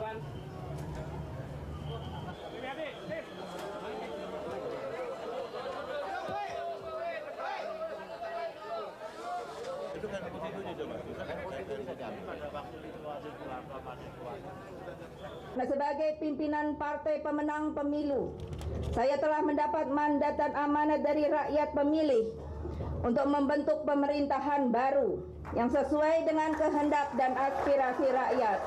jalan. Itu kan konstitusi coba. Sebagai pimpinan partai pemenang pemilu, saya telah mendapat mandat dan amanat dari rakyat pemilih untuk membentuk pemerintahan baru yang sesuai dengan kehendak dan aspirasi rakyat.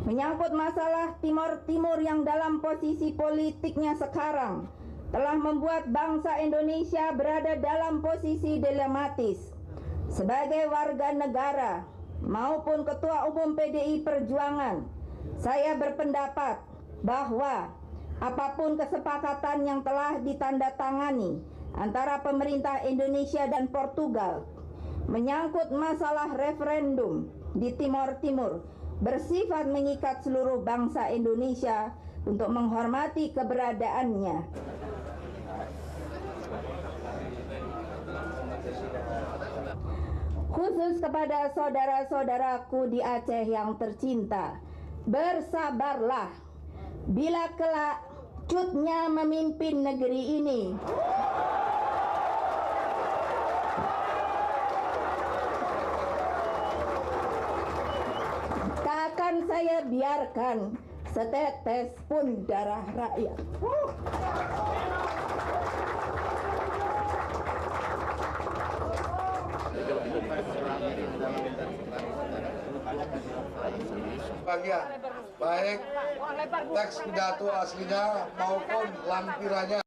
Menyangkut masalah Timor Timur yang dalam posisi politiknya sekarang telah membuat bangsa Indonesia berada dalam posisi dilematis. Sebagai warga negara maupun Ketua Umum PDI Perjuangan, saya berpendapat bahwa apapun kesepakatan yang telah ditandatangani antara pemerintah Indonesia dan Portugal menyangkut masalah referendum di Timor Timur bersifat mengikat seluruh bangsa Indonesia untuk menghormati keberadaannya. Khusus kepada saudara-saudaraku di Aceh yang tercinta, bersabarlah bila kelak Cutnya memimpin negeri ini. Tak akan saya biarkan setetes pun darah rakyat. Baik teks pidato aslinya maupun lampirannya.